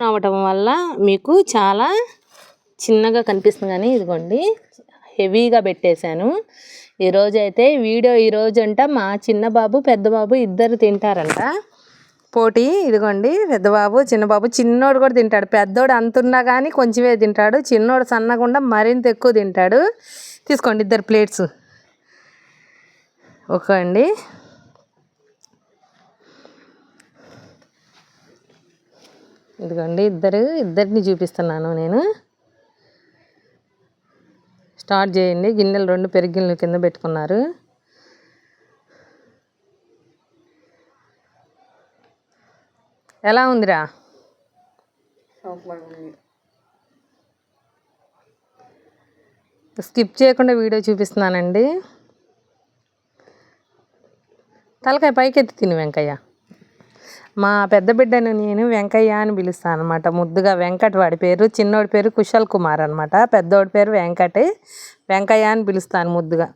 అవటం వల్ల మీకు చాలా చిన్నగా కనిపిస్తుంది, కానీ ఇదిగోండి హెవీగా పెట్టేశాను. ఈరోజు అయితే ఈరోజు అంట మా చిన్న బాబు పెద్ద బాబు ఇద్దరు తింటారంట పోటీ. ఇదిగోండి పెద్దబాబు చిన్నబాబు, చిన్నోడు కూడా తింటాడు. పెద్దోడు అంతున్నా కానీ కొంచెమే తింటాడు, చిన్నోడు సన్నకుండా మరింత ఎక్కువ తింటాడు. తీసుకోండి ఇద్దరు ప్లేట్స్. ఓకే అండి, ఇదిగోండి ఇద్దరిని చూపిస్తున్నాను నేను. స్టార్ట్ చేయండి. గిన్నెలు 2 పెరుగు గిన్నెలు కింద పెట్టుకున్నారు. ఎలా ఉందిరా? స్కిప్ చేయకుండా వీడియో చూపిస్తున్నానండి. తలకాయ పైకెత్తి తిని వెంకయ్య. మా పెద్ద బిడ్డను నేను వెంకయ్య అని పిలుస్తాను అనమాట ముద్దుగా. వెంకట్ వాడి పేరు, చిన్నోడి పేరు కుశల్ కుమార్ అనమాట, పెద్దోడి పేరు వెంకయ్య అని పిలుస్తాను ముద్దుగా.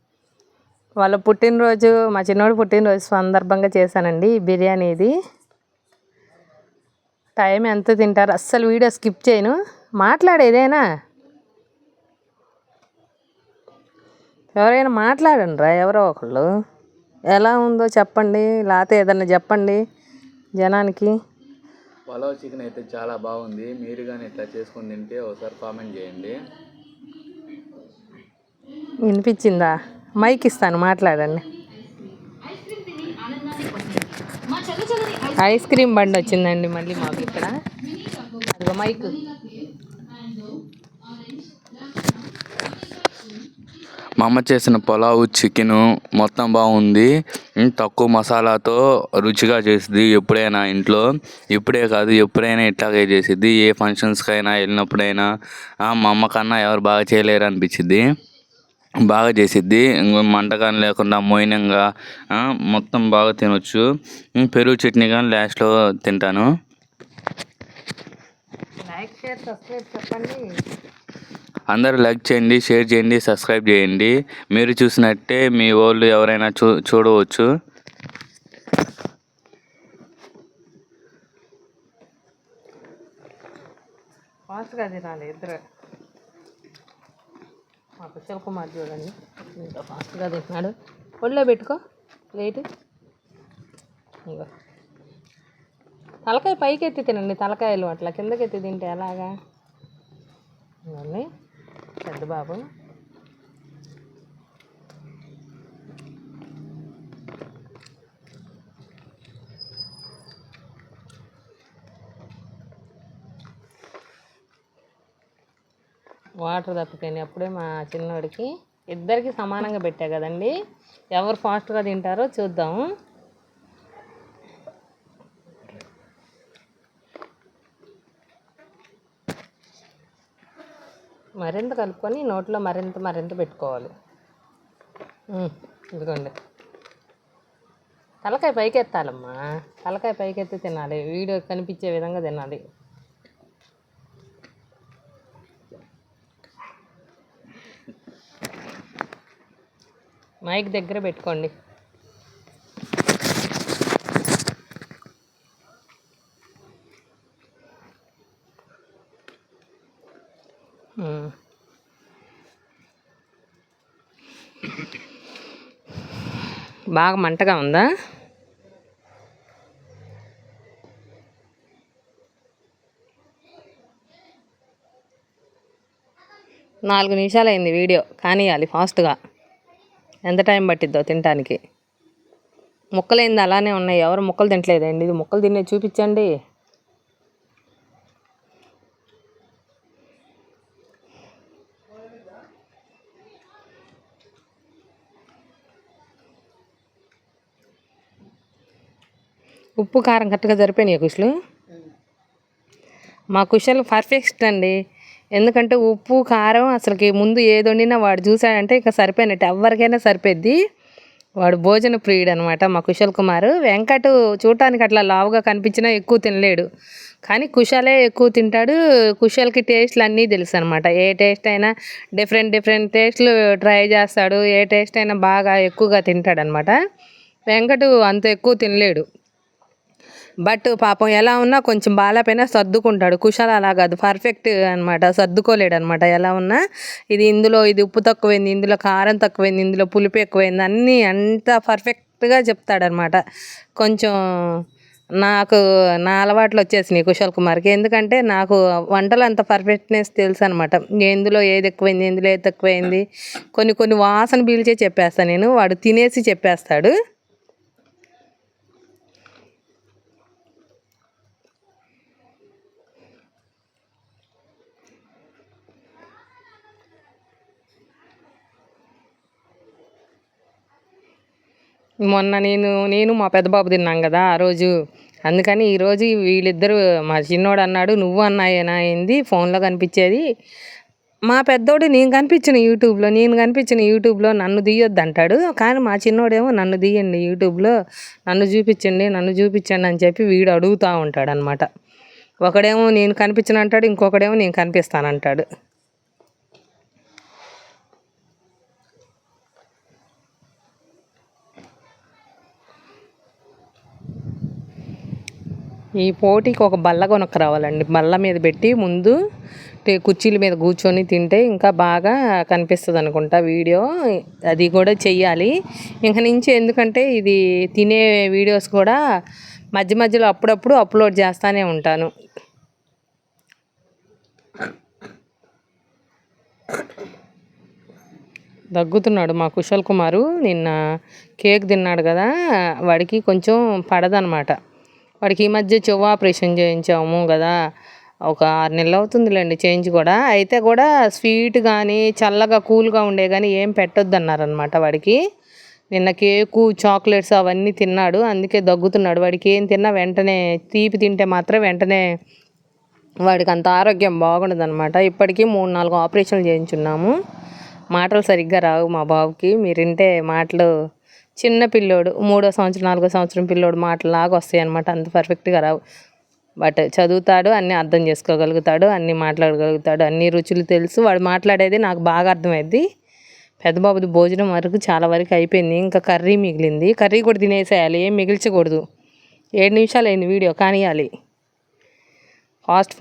వాళ్ళ పుట్టినరోజు, మా చిన్నోడి పుట్టినరోజు సందర్భంగా చేశానండి ఈ బిర్యానీ. ఇది టైం ఎంత తింటారు, అస్సలు వీడియో స్కిప్ చేయను. మాట్లాడేదేనా, ఎవరైనా మాట్లాడండి రా, ఎవరో ఒకళ్ళు. ఎలా ఉందో చెప్పండి, లేకపోతే ఏదన్నా చెప్పండి జనానికి. పలావ్ చికెన్ అయితే చాలా బాగుంది. మీరు కానీ ఇట్లా చేసుకొని తింటే ఒకసారి కామెంట్ చేయండి. వినిపించిందా? మైక్ ఇస్తాను, మాట్లాడండి. ఐస్ క్రీమ్ బండి వచ్చిందండి మళ్ళీ మాకు ఇక్కడ. అదిగో మైక్. మా అమ్మ చేసిన పులావ్ చికెను మొత్తం బాగుంది. తక్కువ మసాలాతో రుచిగా చేసిద్ది ఎప్పుడైనా ఇంట్లో. ఇప్పుడే కాదు, ఎప్పుడైనా ఇట్లాగే చేసిద్ది. ఏ ఫంక్షన్స్కైనా వెళ్ళినప్పుడైనా మా అమ్మ కన్నా ఎవరు బాగా చేయలేరు అనిపించిద్ది. బాగా చేసిద్ది, మంట కానీ లేకుండా మోయినంగా మొత్తం బాగా తినొచ్చు. పెరుగు చట్నీ కానీ లాస్ట్లో తింటాను. లైక్ షేర్ సబ్స్క్రైబ్ చెప్పండి. అందరూ లైక్ చేయండి, షేర్ చేయండి, సబ్స్క్రైబ్ చేయండి. మీరు చూసినట్టే మీ వాళ్ళు ఎవరైనా చూడవచ్చు. ఫాస్ట్గా తినాలి ఇద్దరు. మా కుశల్ కుమార్ చూడండి ఇంకా ఫాస్ట్గా తింటున్నాడు. ఒళ్ళో పెట్టుకో ప్లేట్. ఇంకా తలకాయ పైకి ఎత్తి తినండి, తలకాయలు అట్లా కిందకి ఎత్తి తింటే ఎలాగా? ఇవన్నీ పెద్ద బాబు. వాటర్ తప్పిపోయినాయి అప్పుడే మా చిన్నోడికి. ఇద్దరికి సమానంగా పెట్టా కదండి, ఎవరు ఫాస్ట్గా తింటారో చూద్దాము. మరింత కలుపుకొని నోట్లో మరింత పెట్టుకోవాలి. ఇదిగోండి, తలకాయ పైకి ఎత్తాలమ్మా, తలకాయ పైకి ఎత్తి తినాలి, వీడియో కనిపించే విధంగా తినాలి. మైక్ దగ్గర పెట్టుకోండి. బాగా మంటగా ఉందా? నాలుగు నిమిషాలు అయింది వీడియో, కానియాలి ఫాస్ట్గా. ఎంత టైం పట్టిద్దో తినడానికి. ముక్కలు ఏంది అలానే ఉన్నాయి, ఎవరు ముక్కలు తింటలేదండి. ఇది ముక్కలు తినే చూపించండి. ఉప్పు కారం కరెక్ట్గా సరిపోయినాయి కుషులు. మా కుషలు పర్ఫెక్ట్ అండి, ఎందుకంటే ఉప్పు కారం అసలుకి ముందు ఏది వండినా వాడు చూసాడంటే ఇక సరిపోయినట్టు, ఎవరికైనా సరిపోద్ది. వాడు భోజన ప్రియుడు అనమాట మా కుశల్ కుమార్. వెంకట్ చూడటానికి అట్లా లావుగా కనిపించినా ఎక్కువ తినలేడు, కానీ కుశలే ఎక్కువ తింటాడు. కుశల్కి టేస్ట్లు అన్నీ తెలుసు అనమాట. ఏ టేస్ట్ అయినా డిఫరెంట్ టేస్ట్లు ట్రై చేస్తాడు. ఏ టేస్ట్ అయినా బాగా ఎక్కువగా తింటాడు అనమాట. వెంకట్ అంత ఎక్కువ తినలేడు. బట్ పాపం ఎలా ఉన్నా కొంచెం బాగాలేపోయినా సర్దుకుంటాడు. కుషాల్ అలా కాదు, పర్ఫెక్ట్ అనమాట, సర్దుకోలేడు అనమాట ఎలా ఉన్నా. ఇది ఉప్పు తక్కువైంది, ఇందులో కారం తక్కువైంది, ఇందులో పులుపు ఎక్కువైంది, అన్నీ అంతా పర్ఫెక్ట్గా చెప్తాడనమాట. కొంచెం నాకు నా అలవాట్లు వచ్చేసినాయి కుశల్ కుమార్కి. ఎందుకంటే నాకు వంటలు అంత పర్ఫెక్ట్నెస్ తెలుసు అనమాట. ఎందులో ఏది ఎక్కువైంది, ఎందులో ఏది తక్కువైంది, కొన్ని కొన్ని వాసన పీల్చే చెప్పేస్తాను నేను, వాడు తినేసి చెప్పేస్తాడు. మొన్న నేను మా పెద్ద బాబు తిన్నాం కదా ఆ రోజు, అందుకని ఈరోజు వీళ్ళిద్దరూ, మా చిన్నోడు అన్నాడు నువ్వు అన్నాయేనా ఏంది ఫోన్లో కనిపించేది, మా పెద్దోడు నేను కనిపించిన యూట్యూబ్లో నన్ను తీయొద్దు అంటాడు. కానీ మా చిన్నోడేమో నన్ను తీయండి యూట్యూబ్లో, నన్ను చూపించండి అని చెప్పి వీడు అడుగుతూ ఉంటాడు అనమాట. ఒకడేమో నేను కనిపించను అంటాడు, ఇంకొకడేమో నేను కనిపిస్తానంటాడు. ఈ పోటీకి ఒక బల్ల కొనుక్క రావాలండి. బల్ల మీద పెట్టి ముందు కుర్చీల మీద కూర్చొని తింటే ఇంకా బాగా కనిపిస్తుంది అనుకుంటా వీడియో. అది కూడా చెయ్యాలి ఇంక నుంచి, ఎందుకంటే ఇది తినే వీడియోస్ కూడా మధ్య మధ్యలో అప్పుడప్పుడు అప్లోడ్ చేస్తూనే ఉంటాను. దగ్గుతున్నాడు మా కుశల్ కుమారు. నిన్న కేక్ తిన్నాడు కదా, వాడికి కొంచెం పడదనమాట. వాడికి ఈ మధ్య చెవు ఆపరేషన్ చేయించాము కదా, ఒక 6 నెలలు అవుతుందిలేండి చేయించి కూడా. అయితే కూడా స్వీట్ కానీ చల్లగా కూల్గా ఉండే కానీ ఏం పెట్టొద్దు అన్నారనమాట వాడికి. నిన్న కేకు చాక్లెట్స్ అవన్నీ తిన్నాడు, అందుకే దగ్గుతున్నాడు. వాడికి ఏం తిన్నా వెంటనే తీపి తింటే మాత్రం వెంటనే వాడికి అంత ఆరోగ్యం బాగుండదు అనమాట. ఇప్పటికీ 3-4 ఆపరేషన్లు చేయించున్నాము. మాటలు సరిగ్గా రావు మా బాబుకి. మీరు వింటే మాటలు, చిన్న పిల్లోడు 3వ సంవత్సరం 4వ సంవత్సరం పిల్లోడు మాటలాగా వస్తాయి అనమాట, అంత పర్ఫెక్ట్గా రావు. బట్ చదువుతాడు, అన్నీ అర్థం చేసుకోగలుగుతాడు, అన్నీ మాట్లాడగలుగుతాడు, అన్ని రుచులు తెలుసు. వాడు మాట్లాడేది నాకు బాగా అర్థమైంది. పెద్ద బాబుది భోజనం వరకు చాలా వరకు అయిపోయింది, ఇంకా కర్రీ మిగిలింది. కర్రీ కూడా తినేసేయాలి, ఏం మిగిల్చకూడదు. 7 నిమిషాలు అయింది వీడియో కానియాలి,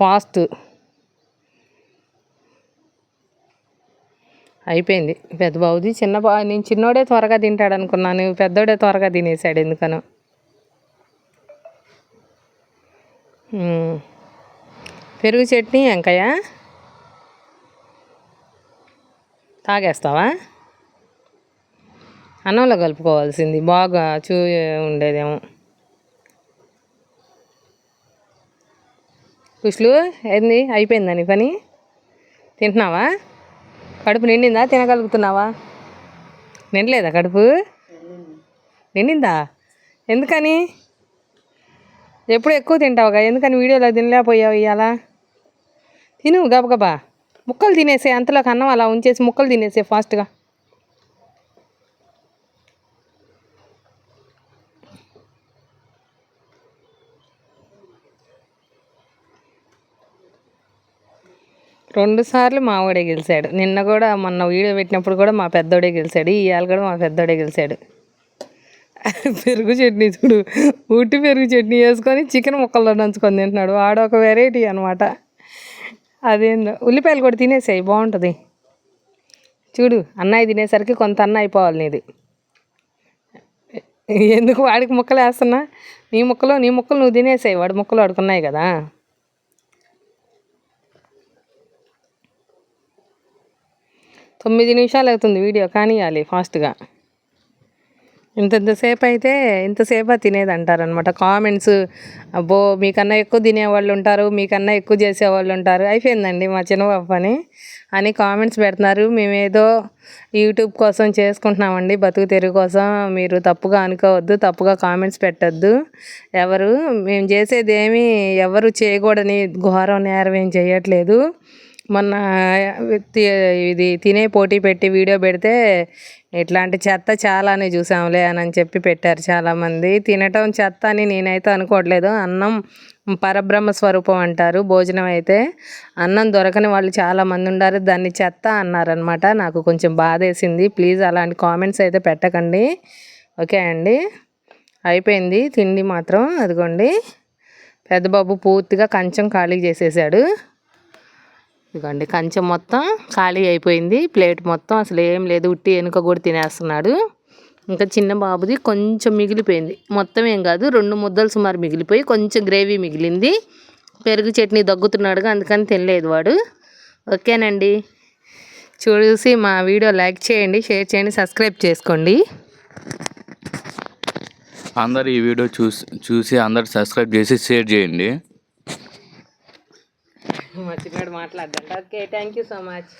ఫాస్ట్ అయిపోయింది పెద్ద బాబుది. నేను చిన్నోడే త్వరగా తింటాడు అనుకున్నాను, పెద్దోడే త్వరగా తినేసాడు ఎందుకనో. పెరుగు చట్నీ వంకాయ తాగేస్తావా? అన్నంలో కలుపుకోవాల్సింది బాగా ఉండేదేమో. కుష్లు ఏంది, అయిపోయిందా నీ పని? తింటున్నావా? కడుపు నిండిందా? తినగలుగుతున్నావా? నిండలేదా కడుపు? నిండిందా? ఎందుకని? ఎప్పుడు ఎక్కువ తింటావుగా, ఎందుకని వీడియోలో తినలేకపోయావు ఇవాళ? తిను గబగబా, ముక్కలు తినేసే, అంతలోకి అన్నం అలా ఉంచేసి ముక్కలు తినేసే ఫాస్ట్గా. రెండుసార్లు మావాడే గెలిచాడు. నిన్న కూడా, మొన్న వీడియో పెట్టినప్పుడు కూడా మా పెద్దోడే గెలిచాడు, ఇవాళ కూడా మా పెద్దోడే గెలిచాడు. పెరుగు చట్నీ చూడు, ఉట్టి పెరుగు చట్నీ వేసుకొని చికెన్ ముక్కల్లో నంచుకొని తింటున్నాడు. వాడొక వెరైటీ అనమాట. అదేందో ఉల్లిపాయలు కూడా తినేసాయి, బాగుంటుంది చూడు. అన్నయ్య తినేసరికి కొంత అన్న అయిపోవాలి నీది. ఎందుకు వాడికి ముక్కలు వేస్తున్నా? నీ ముక్కలు నువ్వు తినేసాయి, వాడి ముక్కలు వాడుకున్నాయి కదా. తొమ్మిది నిమిషాలు అవుతుంది వీడియో కానియాలి ఫాస్ట్గా. ఇంతసేపు అయితే ఇంతసేపు తినేది అంటారనమాట. కామెంట్స్, అబ్బో మీకన్నా ఎక్కువ తినేవాళ్ళు ఉంటారు, మీకన్నా ఎక్కువ చేసేవాళ్ళు ఉంటారు, అయిపోయిందండి మా చిన్నబాబు పని అని కామెంట్స్ పెడుతున్నారు. మేమేదో యూట్యూబ్ కోసం చేసుకుంటున్నామండి, బతుకు తెరుగు కోసం. మీరు తప్పుగా అనుకోవద్దు, తప్పుగా కామెంట్స్ పెట్టద్దు. మేము చేసేది ఏమీ ఎవరు చేయకూడని ఘోరం నేరం ఏం చేయట్లేదు. మొన్న ఇది తినే పోటీ పెట్టి వీడియో పెడితే ఇట్లాంటి చెత్త చాలానే చూసాంలే అని చెప్పి పెట్టారు చాలామంది. తినటం చెత్త అని నేనైతే అనుకోవట్లేదు. అన్నం పరబ్రహ్మ స్వరూపం అంటారు. భోజనం అయితే అన్నం దొరకని వాళ్ళు చాలామంది ఉన్నారు, దాన్ని చెత్త అన్నారనమాట. నాకు కొంచెం బాధేసింది. ప్లీజ్ అలాంటి కామెంట్స్ అయితే పెట్టకండి, ఓకే అండి. అయిపోయింది తిండి మాత్రం, అదిగోండి. పెద్ద బాబు పూర్తిగా కంచం ఖాళీ చేసేసాడు. ఇదిగోండి కంచం మొత్తం ఖాళీ అయిపోయింది. ప్లేట్ మొత్తం అసలు ఏం లేదు, ఉట్టి వెనుక కూడా తినేస్తున్నాడు. ఇంకా చిన్న బాబుది కొంచెం మిగిలిపోయింది, మొత్తం ఏం కాదు 2 ముద్దలు సుమారు మిగిలిపోయి కొంచెం గ్రేవీ మిగిలింది. పెరుగు చట్నీ దగ్గుతున్నాడుగా, అందుకని తినలేదు వాడు. ఓకేనండి, చూసి మా వీడియో లైక్ చేయండి, షేర్ చేయండి, సబ్స్క్రైబ్ చేసుకోండి. అందరు ఈ వీడియో చూసి అందరు సబ్స్క్రైబ్ చేసి షేర్ చేయండి. మా చిన్నాడు మాట్లాడ్డాడు. Okay, thank you so much.